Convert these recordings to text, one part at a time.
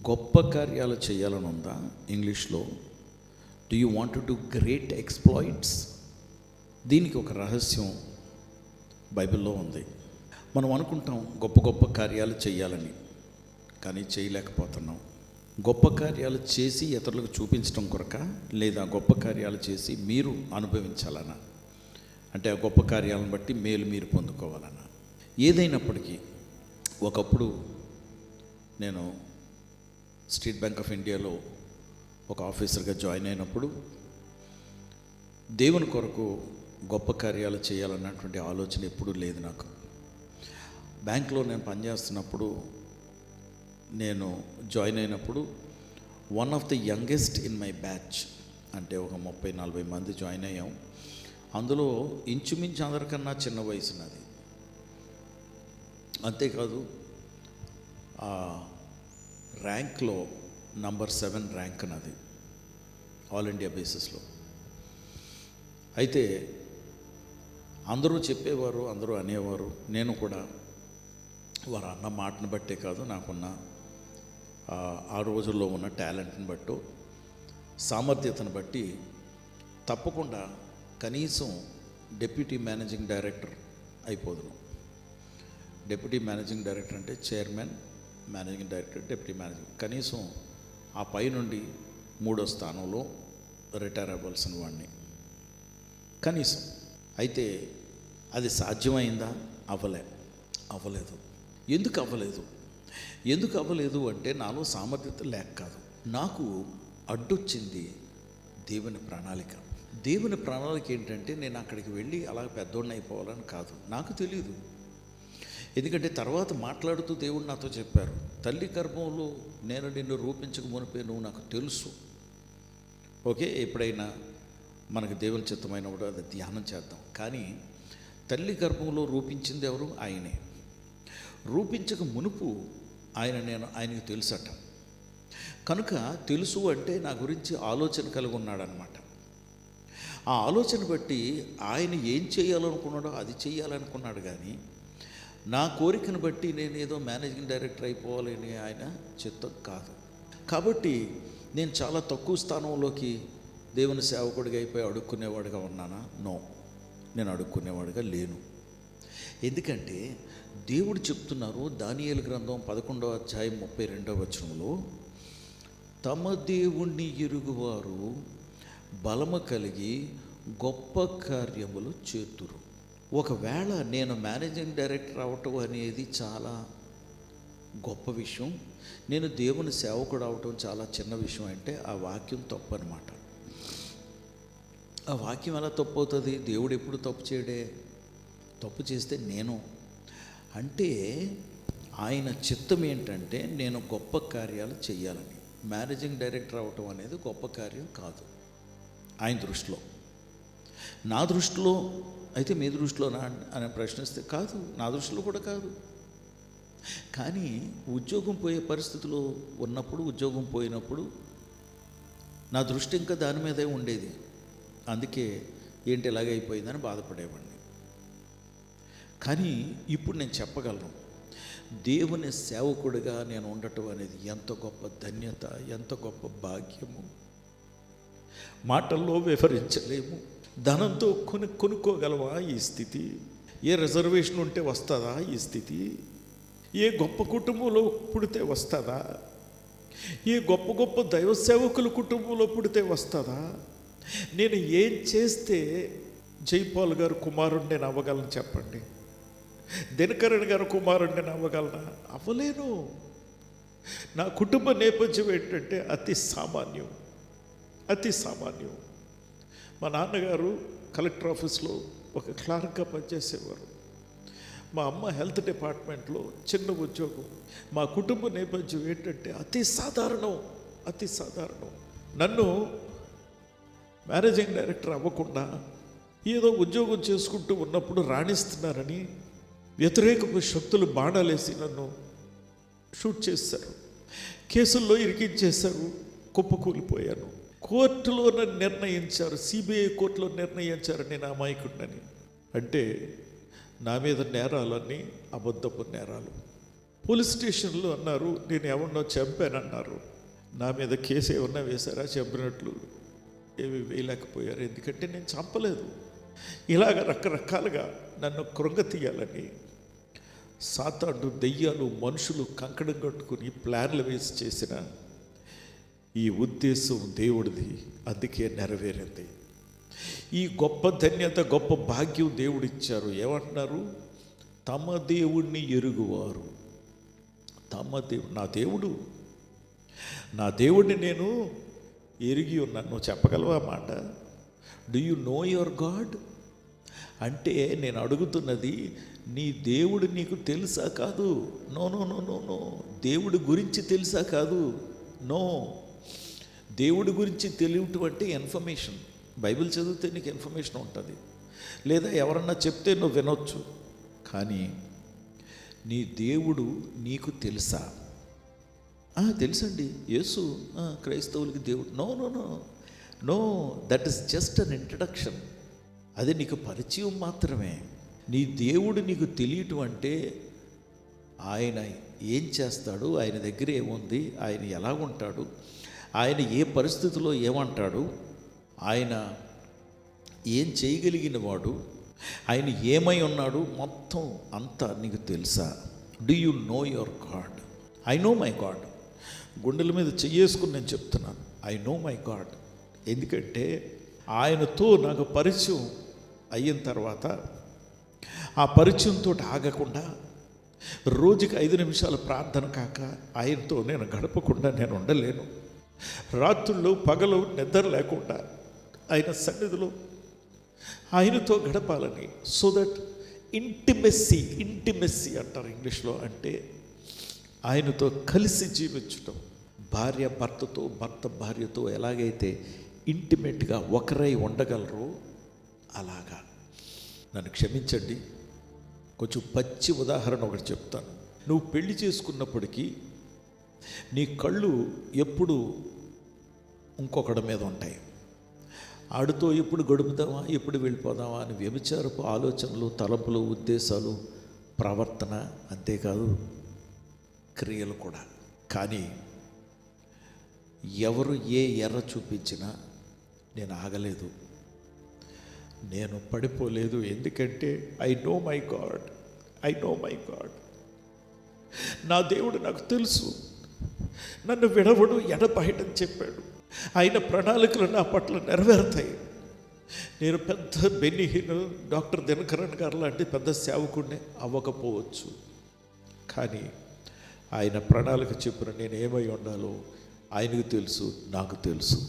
గొప్ప కార్యాలు చేయాలని ఉందా? ఇంగ్లీష్లో do you want to do great exploits? దీనికి ఒక రహస్యం బైబిల్లో ఉంది. మనం అనుకుంటాం గొప్ప గొప్ప కార్యాలు చేయాలని, కానీ చేయలేకపోతున్నాం. గొప్ప కార్యాలు చేసి ఇతరులకు చూపించడం కొరక, లేదా గొప్ప కార్యాలు చేసి మీరు అనుభవించాలనా? అంటే ఆ గొప్ప కార్యాలను బట్టి మేలు మీరు పొందుకోవాలనా? ఏదైనప్పటికీ ఒకప్పుడు నేను స్టేట్ బ్యాంక్ ఆఫ్ ఇండియాలో ఒక ఆఫీసర్గా జాయిన్ అయినప్పుడు దేవుని కొరకు గొప్ప కార్యాలు చేయాలన్నటువంటి ఆలోచన ఎప్పుడూ లేదు నాకు. బ్యాంక్లో నేను పనిచేస్తున్నప్పుడు, నేను జాయిన్ అయినప్పుడు one of the youngest in my batch, అంటే ఒక 30-40 మంది జాయిన్ అయ్యాం. అందులో ఇంచుమించు అందరికన్నా చిన్న వయసు నాది. అంతేకాదు ర్యాంక్లో నంబర్ 7 ర్యాంక్ నాది ఆల్ ఇండియా బేసిస్లో. అయితే అందరూ చెప్పేవారు, అందరూ అనేవారు. నేను కూడా వారు అన్న మాటను బట్టే కాదు, నాకున్న ఆ రోజుల్లో ఉన్న టాలెంట్ని బట్టి, సామర్థ్యతను బట్టి తప్పకుండా కనీసం deputy managing director అయిపోదును. Deputy managing director అంటే chairman, managing director, deputy managing, కనీసం ఆ పై నుండి 3వ స్థానంలో రిటైర్ అవ్వాల్సిన వాడిని కనీసం. అయితే అది సాధ్యమైందా? అవ్వలేదు. ఎందుకు అవ్వలేదు అంటే నాలో సామర్థ్యత లేక కాదు. నాకు అడ్డొచ్చింది దేవుని ప్రణాళిక. దేవుని ప్రణాళిక ఏంటంటే నేను అక్కడికి వెళ్ళి అలా పెద్దోడిని అయిపోవాలని కాదు. నాకు తెలియదు. ఎందుకంటే తర్వాత మాట్లాడుతూ దేవుడు నాతో చెప్పారు, తల్లి గర్భంలో నేను నిన్ను రూపించక మునిపే నువ్వు నాకు తెలుసు. ఓకే, ఎప్పుడైనా మనకు దేవుని చిత్తమైనప్పుడు అది ధ్యానం చేద్దాం. కానీ తల్లి గర్భంలో రూపించింది ఎవరు? ఆయనే. రూపించక మునుపు ఆయనకు తెలుసట. కనుక తెలుసు అంటే నా గురించి ఆలోచన కలిగి ఉన్నాడనమాట. ఆ ఆలోచన బట్టి ఆయన ఏం చేయాలనుకున్నాడో అది చేయాలనుకున్నాడు. కానీ నా కోరికను బట్టి నేను ఏదో మేనేజింగ్ డైరెక్టర్ అయిపోవాలని ఆయన చిత్తం కాదు. కాబట్టి నేను చాలా తక్కువ స్థానంలోకి దేవుని సేవకుడిగా అయిపోయి అడుక్కునేవాడిగా ఉన్నానా? నో, నేను అడుక్కునేవాడిగా లేను. ఎందుకంటే దేవుడు చెప్తున్నారు, దానియేలు గ్రంథం 11వ అధ్యాయం 32వ వచనంలో, తమ దేవుణ్ణి ఎరుగువారు బలము కలిగి గొప్ప కార్యములు చేతురు. ఒకవేళ నేను మేనేజింగ్ డైరెక్టర్ అవటం అనేది చాలా గొప్ప విషయం, నేను దేవుని సేవకుడు అవటం చాలా చిన్న విషయం అంటే ఆ వాక్యం తప్పు అనమాట. ఆ వాక్యం ఎలా తప్పు అవుతుంది? దేవుడు ఎప్పుడు తప్పు చేయడే. తప్పు చేస్తే నేను అంటే ఆయన చిత్తం ఏంటంటే నేను గొప్ప కార్యాలు చేయాలని. మేనేజింగ్ డైరెక్టర్ అవటం అనేది గొప్ప కార్యం కాదు ఆయన దృష్టిలో. నా దృష్టిలో అయితే మీ దృష్టిలోనా అని ప్రశ్నిస్తే కాదు, నా దృష్టిలో కూడా కాదు. కానీ ఉద్యోగం పోయే పరిస్థితిలో ఉన్నప్పుడు, ఉద్యోగం పోయినప్పుడు నా దృష్టి ఇంకా దాని మీదే ఉండేది. అందుకే ఏంటి ఇలాగైపోయిందని బాధపడేవాడిని. కానీ ఇప్పుడు నేను చెప్పగలను, దేవుని సేవకుడిగా నేను ఉండటం అనేది ఎంత గొప్ప ధన్యత, ఎంత గొప్ప భాగ్యము, మాటల్లో వివరించలేము. ధనంతో కొనుక్కోగలవా ఈ స్థితి? ఏ రిజర్వేషన్ ఉంటే వస్తుందా ఈ స్థితి? ఏ గొప్ప కుటుంబంలో పుడితే వస్తుందా? ఏ గొప్ప గొప్ప దైవ సేవకుల కుటుంబంలో పుడితే వస్తుందా? నేను ఏం చేస్తే జైపాల్ గారు కుమారుడిని నేను అవ్వగలను చెప్పండి? దినకరణ్ గారు కుమారుడిని నేను అవ్వగలనా? అవ్వలేను. నా కుటుంబ నేపథ్యం ఏంటంటే అతి సామాన్యం. మా నాన్నగారు కలెక్టర్ ఆఫీస్లో ఒక క్లార్క్గా పనిచేసేవారు. మా అమ్మ హెల్త్ డిపార్ట్మెంట్లో చిన్న ఉద్యోగం. మా కుటుంబ నేపథ్యం ఏంటంటే అతి సాధారణం. నన్ను మేనేజింగ్ డైరెక్టర్ అవ్వకుండా ఏదో ఉద్యోగం చేసుకుంటూ ఉన్నప్పుడు రాణిస్తున్నారని వ్యతిరేక శక్తులు బాణాలేసి నన్ను షూట్ చేశారు. కేసుల్లో ఇరికించేశారు. కుప్పకూలిపోయాను. కోర్టులో నన్ను నిర్ణయించారు, సిబిఐ కోర్టులో నిర్ణయించారు నేను అమాయకుడిని. అంటే నా మీద నేరాలన్నీ అబద్ధపు నేరాలు. పోలీస్ స్టేషన్లో అన్నారు నేను ఎవరినో చంపానన్నారు. నా మీద కేసు ఏమన్నా వేశారా? చంపినట్లు ఏమి వేయలేకపోయారు, ఎందుకంటే నేను చంపలేదు. ఇలాగ రకరకాలుగా నన్ను కృంగతీయాలని సాతాను, దెయ్యాలు, మనుషులు కంకణం కట్టుకుని ప్లాన్లు వేసి చేసిన ఈ ఉద్దేశం దేవుడిది, అందుకే నెరవేరింది. ఈ గొప్ప ధన్యత, గొప్ప భాగ్యం దేవుడిచ్చారు. ఏమంటున్నారు? తమ దేవుణ్ణి ఎరుగువారు. నా దేవుడిని నేను ఎరిగి ఉన్నాను. నువ్వు చెప్పగలవా మాట? Do you know your god? అంటే నేను అడుగుతున్నది, నీ దేవుడు నీకు తెలుసా కాదు. No no no no no దేవుడి గురించి తెలుసా కాదు. నో, దేవుడి గురించి తెలియటం అంటే ఇన్ఫర్మేషన్. బైబిల్ చదివితే నీకు ఇన్ఫర్మేషన్ ఉంటుంది, లేదా ఎవరన్నా చెప్తే నువ్వు వినొచ్చు. కానీ నీ దేవుడు నీకు తెలుసా? తెలుసండి, యేసు క్రైస్తవులకి దేవుడు. No no no no that is just an introduction. అది నీకు పరిచయం మాత్రమే. నీ దేవుడు నీకు తెలియటం అంటే ఆయన ఏం చేస్తాడు, ఆయన దగ్గర ఏముంది, ఆయన ఎలా ఉంటాడు, ఆయన ఏ పరిస్థితిలో ఏమంటాడు, ఆయన ఏం చేయగలిగిన వాడు, ఆయన ఏమై ఉన్నాడు, మొత్తం అంతా నీకు తెలుసా? Do you know your God? I know my God. గుండెల మీద చెయ్యేసుకుని నేను చెప్తున్నాను, ఐ నో మై గాడ్. ఎందుకంటే ఆయనతో నాకు పరిచయం అయిన తర్వాత ఆ పరిచయంతో ఆగకుండా రోజుకి 5 నిమిషాలు ప్రార్థన కాక ఆయనతో నేను గడపకుండా నేను ఉండలేను. రాత్రుల్లో పగలు నిద్ర లేకుండా ఆయన సన్నిధిలో ఆయనతో గడపాలని. సో దట్ ఇంటిమెస్సీ అంటారు ఇంగ్లీష్లో, అంటే ఆయనతో కలిసి జీవించటం. భార్య భర్తతో, భర్త భార్యతో ఎలాగైతే ఇంటిమేట్గా ఒకరై ఉండగలరో అలాగా. నన్ను క్షమించండి, కొంచెం పచ్చి ఉదాహరణ ఒకటి చెప్తాను. నువ్వు పెళ్లి చేసుకున్నప్పటికీ నీ కళ్ళు ఎప్పుడు ఇంకొకటి మీద ఉంటాయి. ఆడితో ఎప్పుడు గడుపుదామా, ఎప్పుడు వెళ్ళిపోదామా అని వ్యభిచారపు ఆలోచనలు, తలంపులు, ఉద్దేశాలు, ప్రవర్తన, అంతేకాదు క్రియలు కూడా. కానీ ఎవరు ఏ ఎర్ర చూపించినా నేను ఆగలేదు, నేను పడిపోలేదు. ఎందుకంటే ఐ నో మై గాడ్. నా దేవుడు నాకు తెలుసు, నన్ను విడవడు, ఎడబాయడని చెప్పాడు. ఆయన ప్రణాళికలు నా పట్ల నెరవేరుతాయి. నేను పెద్ద బెన్నిహీను, డాక్టర్ దినకరన్ గారు లాంటి పెద్ద సేవకుడిని అవ్వకపోవచ్చు, కానీ ఆయన ప్రణాళిక చెప్పిన నేను ఏమై ఉండాలో ఆయనకు తెలుసు, నాకు తెలుసు.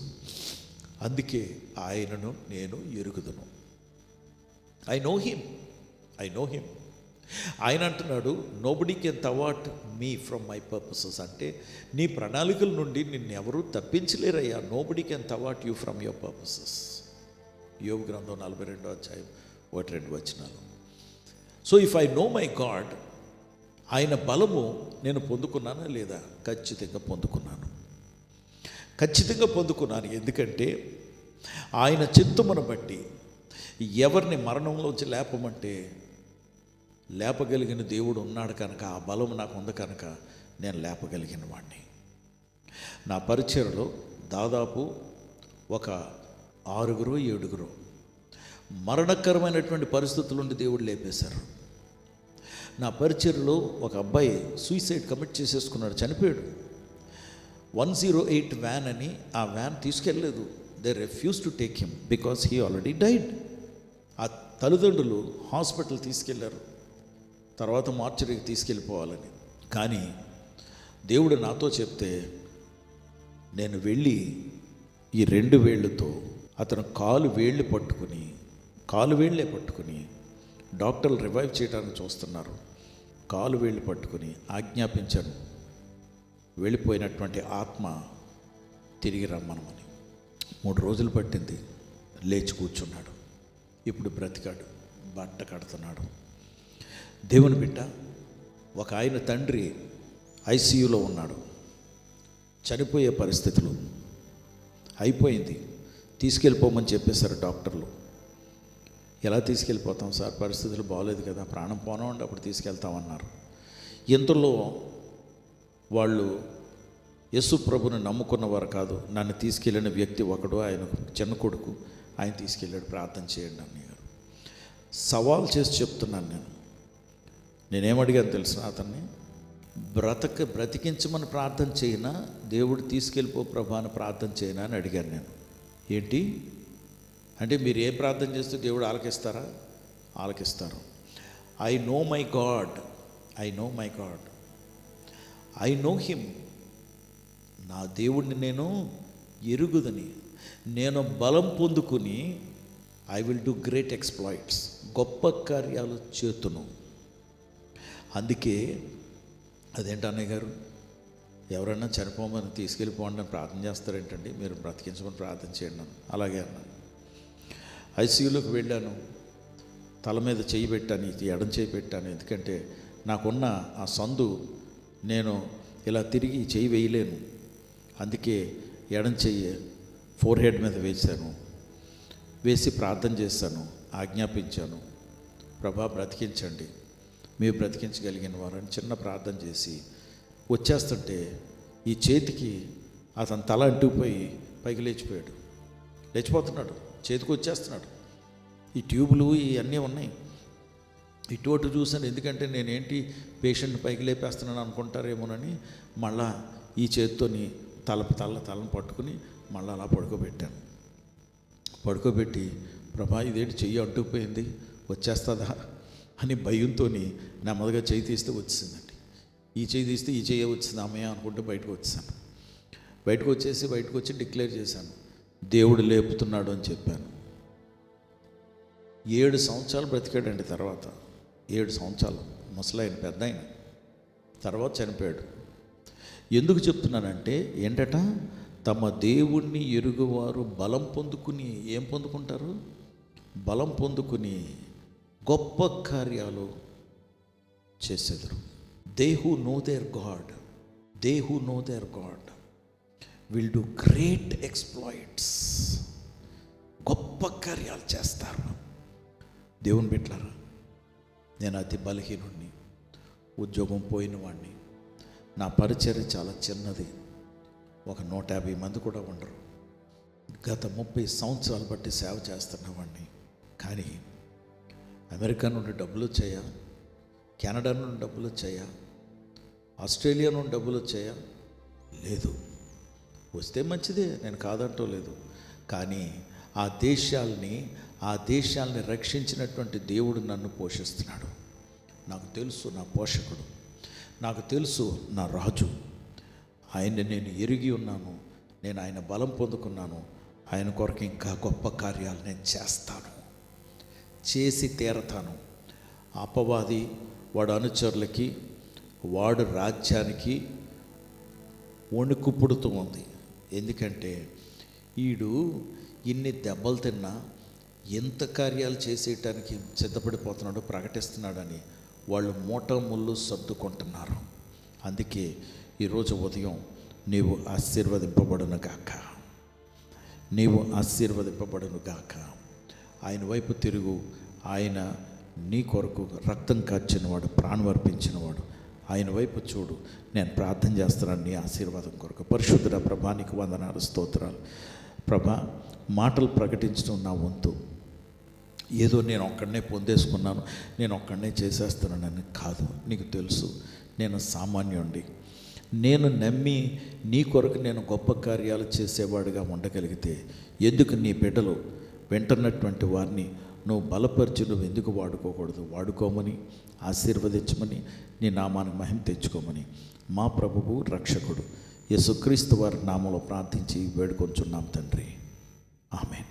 అందుకే ఆయనను నేను ఎరుగుదును. I know him. ఆయన అంటున్నాడు, nobody can అవార్ట్ me from my purposes. అంటే నీ ప్రణాళికల నుండి నిన్నెవరూ తప్పించలేరయ్యా. Nobody can అవార్ట్ you from your purposes. యోబు గ్రంథం 42వ అధ్యాయం 1-2 వచనాలు. So if I know my God, ఆయన బలము నేను పొందుకున్నానా లేదా? ఖచ్చితంగా పొందుకున్నాను. ఎందుకంటే ఆయన చిత్తమును బట్టి ఎవరిని మరణంలోంచి లేపమంటే లేపగలిగిన దేవుడు ఉన్నాడు కనుక, ఆ బలం నాకు ఉంది కనుక నేను లేపగలిగిన వాడిని. నా పరిచయలో దాదాపు ఒక 6-7 మరణకరమైనటువంటి పరిస్థితుల నుండి దేవుడు లేపేశారు. నా పరిచయలో ఒక అబ్బాయి సూసైడ్ కమిట్ చేసేసుకున్నాడు, చనిపోయాడు. 108 వ్యాన్ అని ఆ van తీసుకెళ్ళలేదు. They refuse to take him because he already died. ఆ తల్లిదండ్రులు హాస్పిటల్ తీసుకెళ్లారు, తర్వాత మార్చరీకి తీసుకెళ్ళిపోవాలని. కానీ దేవుడు నాతో చెప్తే నేను వెళ్ళి ఈ 2 వేళ్ళతో అతను కాలు వేళ్ళే పట్టుకుని డాక్టర్లు రివైవ్ చేయడానికి చూస్తున్నారు. కాలు వేళ్ళు పట్టుకుని ఆజ్ఞాపించాను, వెళ్ళిపోయినటువంటి ఆత్మ తిరిగి రమ్మనమని. 3 రోజులు పట్టింది, లేచి కూర్చున్నాడు. ఇప్పుడు బ్రతికాడు, బట్ట కడుతున్నాడు. దేవుని బిడ్డ, ఒక ఆయన తండ్రి ఐసీయూలో ఉన్నాడు, చనిపోయే పరిస్థితులు అయిపోయింది, తీసుకెళ్ళిపోమని చెప్పేశారు డాక్టర్లు. ఎలా తీసుకెళ్ళిపోతాం సార్, పరిస్థితులు బాగోలేదు కదా, ప్రాణం పోనండి అప్పుడు తీసుకెళ్తామన్నారు. ఇంతలో వాళ్ళు యేసు ప్రభుని నమ్ముకున్నవారు కాదు. నన్ను తీసుకెళ్ళిన వ్యక్తి ఒకడు, ఆయన చిన్న కొడుకు, ఆయన తీసుకెళ్ళాడు. ప్రార్థన చేయండి అన్నయ్య గారు. సవాల్ చేసి చెప్తున్నాను. నేనేమడిగాను తెలిసిన అతన్ని, బ్రతికించమని ప్రార్థన చేయనా, దేవుడు తీసుకెళ్ళిపో ప్రభా అని ప్రార్థన చేయనా అని అడిగాను నేను. ఏంటి అంటే, మీరు ఏ ప్రార్థన చేస్తే దేవుడు ఆలకిస్తారా? ఆలకిస్తారు. I know my God, I know my God, I know him. నా దేవుడిని నేను ఎరుగుదని, నేను బలం పొందుకుని I will do great exploits, గొప్ప కార్యాలు చేతును. అందుకే అదేంటి అన్నయ్య గారు, ఎవరైనా చనిపోమని తీసుకెళ్ళిపోండి అని ప్రార్థన చేస్తారేంటండి, మీరు బ్రతికించమని ప్రార్థన చేయండి అన్న. అలాగే అన్నాను. ఐసీయూలోకి వెళ్ళాను, తల మీద చేయి పెట్టాను, ఎడం చేయి పెట్టాను. ఎందుకంటే నాకున్న ఆ సందు నేను ఇలా తిరిగి చేయి వేయలేను. అందుకే ఎడం చెయ్యి ఫోర్ హెడ్ మీద వేశాను. వేసి ప్రార్థన చేశాను, ఆజ్ఞాపించాను, ప్రభా బ్రతికించండి, మీరు బ్రతికించగలిగిన వారని చిన్న ప్రార్థన చేసి వచ్చేస్తుంటే ఈ చేతికి అతని తల అంటుకుపోయి పైకి లేచిపోయాడు. లేచిపోతున్నాడు, చేతికి వచ్చేస్తున్నాడు. ఈ ట్యూబులు ఇవన్నీ ఉన్నాయి. ఇటు అటు చూశాను, ఎందుకంటే నేనేంటి పేషెంట్ పైకి లేపేస్తున్నాను అనుకుంటారేమోనని మళ్ళా ఈ చేతితోని తలను పట్టుకుని మళ్ళీ అలా పడుకోబెట్టాను. పడుకోబెట్టి ప్రభా ఇదేంటి చెయ్యి అంటుకుపోయింది, వచ్చేస్తుందా అని భయంతో నెమ్మదిగా చెయ్యి తీస్తే వచ్చిందండి. ఈ చెయ్యి తీస్తే ఈ చెయ్యి వచ్చింది అమ్మయ్య అనుకుంటూ బయటకు వచ్చాను. బయటకు వచ్చి డిక్లేర్ చేశాను, దేవుడు లేపుతున్నాడు అని చెప్పాను. 7 సంవత్సరాలు బ్రతికాడండి. తర్వాత 7 సంవత్సరాలు ముసలాయన, పెద్ద ఆయన, తర్వాత చనిపోయాడు. ఎందుకు చెప్తున్నానంటే ఏంటట, తమ దేవుణ్ణి ఎరుగువారు బలం పొందుకుని ఏం పొందుకుంటారు? బలం పొందుకుని గొప్ప కార్యాలు చేసేదరు. They who know there God will do great exploits. గొప్ప కార్యాలు చేస్తారు. దేవుని బిడ్డలారా, నేను అతి బలహీనుడిని, ఉద్యోగం పోయిన వాడిని, నా పరిచర్య చాలా చిన్నది, ఒక 150 మంది కూడా ఉండరు. గత 30 సంవత్సరాలు బట్టి సేవ చేస్తున్నవాడిని. కానీ అమెరికా నుండి డబ్బులు వచ్చాయా, కెనడా నుండి డబ్బులు వచ్చాయా, ఆస్ట్రేలియా నుండి డబ్బులు వచ్చాయా? లేదు. వస్తే మంచిదే, నేను కాదంటూ లేదు. కానీ ఆ దేశాల్ని రక్షించినటువంటి దేవుడు నన్ను పోషిస్తున్నాడు. నాకు తెలుసు నా పోషకుడు, నాకు తెలుసు నా రాజు. ఆయన్ని నేను ఎరిగి ఉన్నాను, నేను ఆయన బలం పొందుకున్నాను. ఆయన కొరకు ఇంకా గొప్ప కార్యాలు నేను చేస్తాను, చేసి తీరతాను. అపవాది వాడు అనుచరులకి, వాడు రాజ్యానికి వణుకు పుడుతూ ఉంది. ఎందుకంటే ఈడు ఇన్ని దెబ్బలు తిన్నా ఎంత కార్యాలు చేసేయటానికి సిద్ధపడిపోతున్నాడో ప్రకటిస్తున్నాడని వాళ్ళు మూటముళ్ళు సర్దుకుంటున్నారు. అందుకే ఈరోజు ఉదయం నీవు ఆశీర్వదింపబడును గాక. ఆయన వైపు తిరుగు. ఆయన నీ కొరకు రక్తం కార్చినవాడు, ప్రాణం అర్పించినవాడు. ఆయన వైపు చూడు. నేను ప్రార్థన చేస్తున్నాను నీ ఆశీర్వాదం కొరకు. పరిశుద్ధుడ ప్రభా, నీకు వందనాలు, స్తోత్రాలు. ప్రభా, మాటలు ప్రకటించడం నా వంతు. ఏదో నేను ఒక్కడనే పొందేసుకున్నాను, నేను ఒక్కడనే చేసేస్తున్నానని కాదు. నీకు తెలుసు నేను సామాన్యుండి. నేను నమ్మి నీ కొరకు నేను గొప్ప కార్యాలు చేసేవాడిగా ఉండగలిగితే ఎందుకు నీ బిడ్డలు వింటున్నటువంటి వారిని నువ్వు బలపరిచి నువ్వు ఎందుకు వాడుకోకూడదు? వాడుకోమని, ఆశీర్వదించమని, నీ నామానికి మహిమ తెచ్చుకోమని మా ప్రభువు రక్షకుడు యేసుక్రీస్తు వారి నామంలో ప్రార్థించి వేడుకొంచున్నాం తండ్రి. ఆమేన్.